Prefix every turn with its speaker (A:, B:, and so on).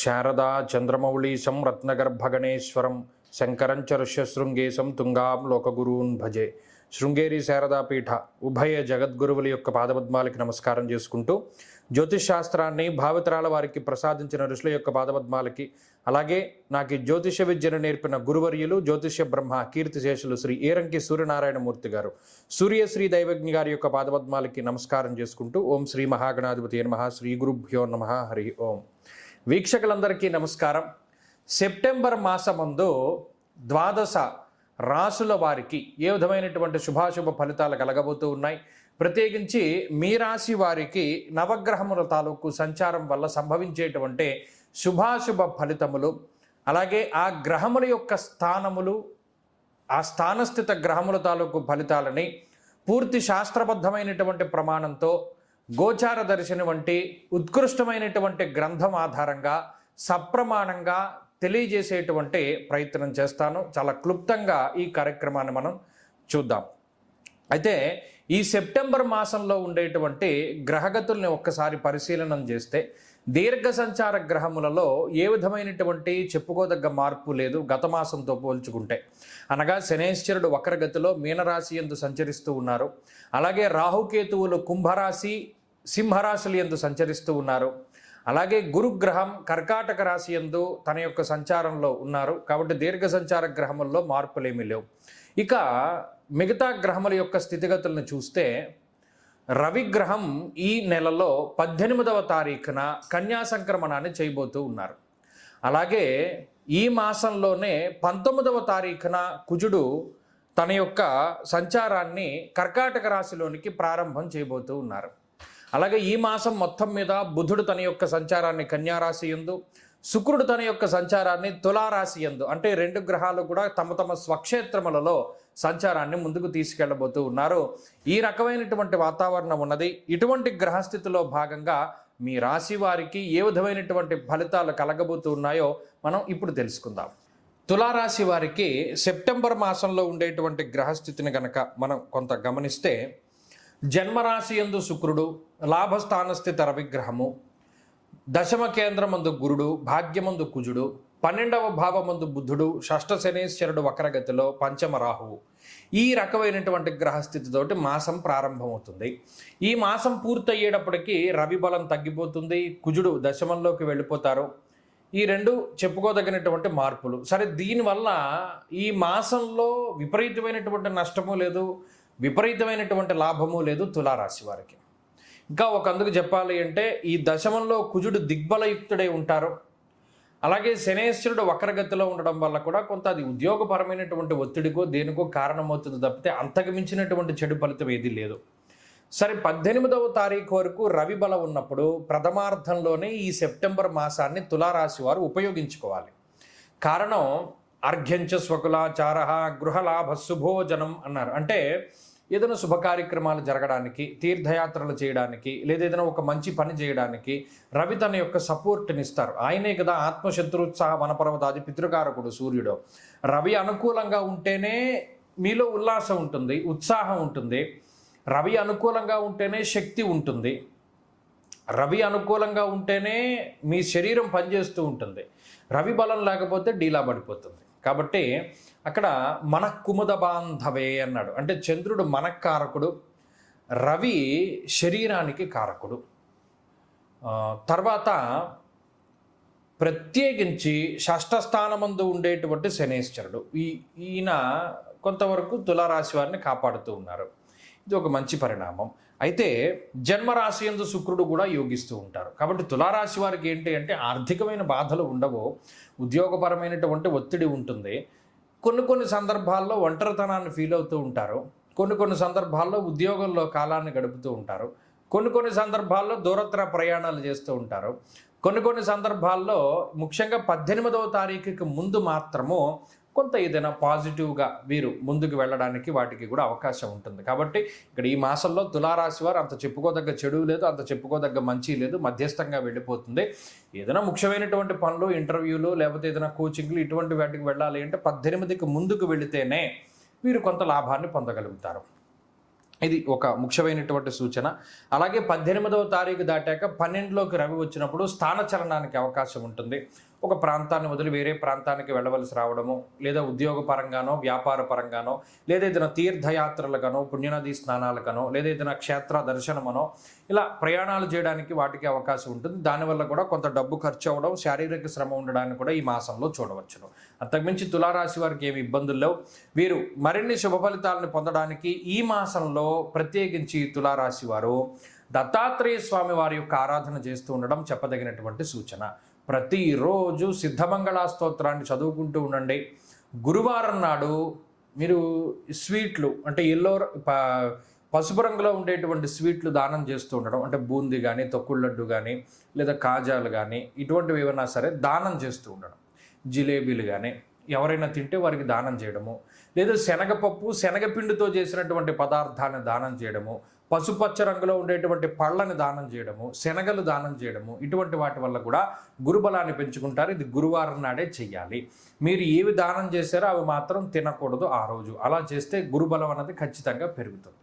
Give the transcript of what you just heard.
A: శారదా చంద్రమౌళీశం రత్నగర్భగణేశ్వరం శంకరం చ ఋష్యశృంగేశం తుంగాం లోకగురూన్ భజే. శృంగేరి శారదాపీఠ ఉభయ జగద్గురువుల యొక్క పాదపద్మాలకి నమస్కారం చేసుకుంటూ జ్యోతిష్ శాస్త్రాన్ని భావితరాల వారికి ప్రసాదించిన ఋషుల యొక్క పాదపద్మాలకి, అలాగే నాకు జ్యోతిష విద్యను నేర్పిన గురువర్యులు జ్యోతిష బ్రహ్మ కీర్తిశేషులు శ్రీ ఏరంకి సూర్యనారాయణమూర్తి గారు సూర్యశ్రీ దైవజ్ఞ గారి యొక్క పాదపద్మాలకి నమస్కారం చేసుకుంటూ ఓం శ్రీ మహాగణాధిపతి నమః, శ్రీ గురుభ్యో నమః, హరి ఓం. వీక్షకులందరికీ నమస్కారం. సెప్టెంబర్ మాసమందు ద్వాదశ రాసుల వారికి ఏ విధమైనటువంటి శుభాశుభ ఫలితాలు కలగబోతూ ఉన్నాయి. ప్రత్యేకించి మీ రాశి వారికి నవగ్రహముల తాలూకు సంచారం వల్ల సంభవించేటువంటి శుభాశుభ ఫలితములు, అలాగే ఆ గ్రహముల యొక్క స్థానములు, ఆ స్థానస్థిత గ్రహముల తాలూకు ఫలితాలని పూర్తి శాస్త్రబద్ధమైనటువంటి ప్రమాణంతో గోచార దర్శనం వంటి ఉత్కృష్టమైనటువంటి గ్రంథం ఆధారంగా సప్రమాణంగా తెలియజేసేటువంటి ప్రయత్నం చేస్తాను. చాలా క్లుప్తంగా ఈ కార్యక్రమాన్ని మనం చూద్దాం. అయితే ఈ సెప్టెంబర్ మాసంలో ఉండేటువంటి గ్రహగతుల్ని ఒక్కసారి పరిశీలనం చేస్తే దీర్ఘ సంచార గ్రహములలో ఏ విధమైనటువంటి చెప్పుకోదగ్గ మార్పు లేదు గత మాసంతో పోల్చుకుంటే. అనగా శనేశ్వరుడు వక్రగతిలో మీనరాశి యందు సంచరిస్తూ ఉన్నారు. అలాగే రాహుకేతువులు కుంభరాశి సింహరాశులు యందు సంచరిస్తూ ఉన్నారు. అలాగే గురుగ్రహం కర్కాటక రాశి యందు తన యొక్క సంచారంలో ఉన్నారు. కాబట్టి దీర్ఘ సంచార గ్రహముల్లో మార్పులేమీ లేవు. ఇక మిగతా గ్రహముల యొక్క స్థితిగతులను చూస్తే రవిగ్రహం ఈ నెలలో 18వ తారీఖున కన్యా సంక్రమణాన్ని చేయబోతూ ఉన్నారు. అలాగే ఈ మాసంలోనే 19వ తారీఖున కుజుడు తన యొక్క సంచారాన్ని కర్కాటక రాశిలోనికి ప్రారంభం చేయబోతూ ఉన్నారు. అలాగే ఈ మాసం మొత్తం మీద బుధుడు తన యొక్క సంచారాన్ని కన్యారాశి యందు, శుక్రుడు తన యొక్క సంచారాన్ని తులారాశి యందు, అంటే రెండు గ్రహాలు కూడా తమ తమ స్వక్షేత్రములలో సంచారాన్ని ముందుకు తీసుకెళ్లబోతూ ఉన్నారు. ఈ రకమైనటువంటి వాతావరణం ఉన్నది. ఇటువంటి గ్రహస్థితిలో భాగంగా మీ రాశి వారికి ఏ విధమైనటువంటి ఫలితాలు కలగబోతూ ఉన్నాయో మనం ఇప్పుడు తెలుసుకుందాం. తులారాశి వారికి సెప్టెంబర్ మాసంలో ఉండేటువంటి గ్రహస్థితిని గనక మనం కొంత గమనిస్తే, జన్మరాశి యందు శుక్రుడు, లాభస్థానస్థిత రవిగ్రహము, దశమ కేంద్రమందు గురుడు, భాగ్యమందు కుజుడు, 12వ భావమందు బుధుడు, షష్ఠ శనేశ్వరుడు వక్రగతిలో, పంచమ రాహువు. ఈ రకమైనటువంటి గ్రహస్థితితోటి మాసం ప్రారంభమవుతుంది. ఈ మాసం పూర్తయ్యేటప్పటికీ రవి బలం తగ్గిపోతుంది, కుజుడు దశమంలోకి వెళ్ళిపోతారు. ఈ రెండు చెప్పుకోదగినటువంటి మార్పులు. సరే, దీనివల్ల ఈ మాసంలో విపరీతమైనటువంటి నష్టము లేదు, విపరీతమైనటువంటి లాభము లేదు తులారాశి వారికి. ఇంకా ఒక అందుకు చెప్పాలి అంటే, ఈ దశమంలో కుజుడు దిగ్బలయుక్తుడై ఉంటారు. అలాగే శనేశ్వరుడు వక్రగతిలో ఉండడం వల్ల కూడా కొంత అది ఉద్యోగపరమైనటువంటి ఒత్తిడికో దేనికో కారణమవుతుంది తప్పితే అంతకు మించినటువంటి చెడు ఫలితం ఏదీ లేదు. సరే, 18వ తారీఖు వరకు రవి బలం ఉన్నప్పుడు ప్రథమార్థంలోనే ఈ సెప్టెంబర్ మాసాన్ని తులారాశి వారు ఉపయోగించుకోవాలి. కారణం అర్ఘ్యంచ స్వకులాచార గృహలాభ శుభోజనం అన్నారు. అంటే ఏదైనా శుభ కార్యక్రమాలు జరగడానికి, తీర్థయాత్రలు చేయడానికి, లేదా ఏదైనా ఒక మంచి పని చేయడానికి రవి తన యొక్క సపోర్ట్ని ఇస్తారు. ఆయనే కదా ఆత్మశత్రుత్సాహ వనపర్వతాది పితృకారకుడు సూర్యుడు. రవి అనుకూలంగా ఉంటేనే మీలో ఉల్లాసం ఉంటుంది, ఉత్సాహం ఉంటుంది. రవి అనుకూలంగా ఉంటేనే శక్తి ఉంటుంది. రవి అనుకూలంగా ఉంటేనే మీ శరీరం పనిచేస్తూ ఉంటుంది. రవి బలం లేకపోతే డీలా పడిపోతుంది. కాబట్టి అక్కడ మనఃకుముద బాంధవే అన్నాడు. అంటే చంద్రుడు మనఃకారకుడు, రవి శరీరానికి కారకుడు. తర్వాత ప్రత్యేకించి షష్ఠస్థానమందు ఉండేటువంటి శనేశ్వరుడు ఈయన కొంతవరకు తులారాశి వారిని కాపాడుతూ ఉన్నారు. ఇది ఒక మంచి పరిణామం. అయితే జన్మరాశి యందు శుక్రుడు కూడా యోగిస్తూ ఉంటారు. కాబట్టి తులారాశి వారికి ఏంటి అంటే ఆర్థికమైన బాధలు ఉండవు, ఉద్యోగపరమైనటువంటి ఒత్తిడి ఉంటుంది. కొన్ని సందర్భాల్లో ఒంటరితనాన్ని ఫీల్ అవుతూ ఉంటారు. కొన్ని సందర్భాల్లో ఉద్యోగంలో కాలాన్ని గడుపుతూ ఉంటారు. కొన్ని సందర్భాల్లో దూరత్ర ప్రయాణాలు చేస్తూ ఉంటారు. కొన్ని సందర్భాల్లో ముఖ్యంగా 18వ తారీఖుకి ముందు మాత్రము కొంత ఏదైనా పాజిటివ్గా వీరు ముందుకు వెళ్ళడానికి వాటికి కూడా అవకాశం ఉంటుంది. కాబట్టి ఇక్కడ ఈ మాసంలో తులారాశి వారు అంత చెప్పుకోదగ్గ చెడు లేదు, అంత చెప్పుకోదగ్గ మంచి లేదు, మధ్యస్థంగా వెళ్ళిపోతుంది. ఏదైనా ముఖ్యమైనటువంటి పనులు, ఇంటర్వ్యూలు, లేకపోతే ఏదైనా కోచింగ్లు ఇటువంటి వాటికి వెళ్ళాలి అంటే 18కి ముందుకు వెళితేనే వీరు కొంత లాభాన్ని పొందగలుగుతారు. ఇది ఒక ముఖ్యమైనటువంటి సూచన. అలాగే 18వ తారీఖు దాటాక 12లోకి రవి వచ్చినప్పుడు స్థాన చలనానికి అవకాశం ఉంటుంది. ఒక ప్రాంతాన్ని వదిలి వేరే ప్రాంతానికి వెళ్ళవలసి రావడము, లేదా ఉద్యోగ పరంగానో వ్యాపార పరంగానో, లేదా ఏదైనా తీర్థయాత్రలకనో పుణ్యనది స్నానాలకనో, లేదా ఏదైనా క్షేత్ర దర్శనమనో ఇలా ప్రయాణాలు చేయడానికి వాటికి అవకాశం ఉంటుంది. దానివల్ల కూడా కొంత డబ్బు ఖర్చు అవ్వడం, శారీరక శ్రమ ఉండడానికి కూడా ఈ మాసంలో చూడవచ్చును. అంతకుమించి తులారాశి వారికి ఏమి ఇబ్బందులు లేవు. వీరు మరిన్ని శుభ ఫలితాలను పొందడానికి ఈ మాసంలో ప్రత్యేకించి తులారాశి వారు దత్తాత్రేయ స్వామి వారి యొక్క ఆరాధన చేస్తూ ఉండడం చెప్పదగినటువంటి సూచన. ప్రతిరోజు సిద్ధమంగళ స్తోత్రాన్ని చదువుకుంటూ ఉండండి. గురువారం నాడు మీరు స్వీట్లు అంటే పసుపు రంగులో ఉండేటువంటి స్వీట్లు దానం చేస్తూ ఉండడం, అంటే బూందీ కానీ తొక్కుడు లడ్డు కానీ లేదా కాజాలు కానీ ఇటువంటివి ఏమైనా సరే దానం చేస్తూ ఉండడం. జిలేబీలు కానీ ఎవరైనా తింటే వారికి దానం చేయడము, లేదా శనగపప్పు శనగపిండితో చేసినటువంటి పదార్థాన్ని దానం చేయడము, పసుపచ్చ రంగులో ఉండేటువంటి పళ్ళని దానం చేయడము, శనగలు దానం చేయడము, ఇటువంటి వాటి వల్ల కూడా గురుబలాన్ని పెంచుకుంటారు. ఇది గురువారం నాడే చెయ్యాలి. మీరు ఏవి దానం చేశారో అవి మాత్రం తినకూడదు ఆ రోజు. అలా చేస్తే గురుబలం అన్నది ఖచ్చితంగా పెరుగుతుంది.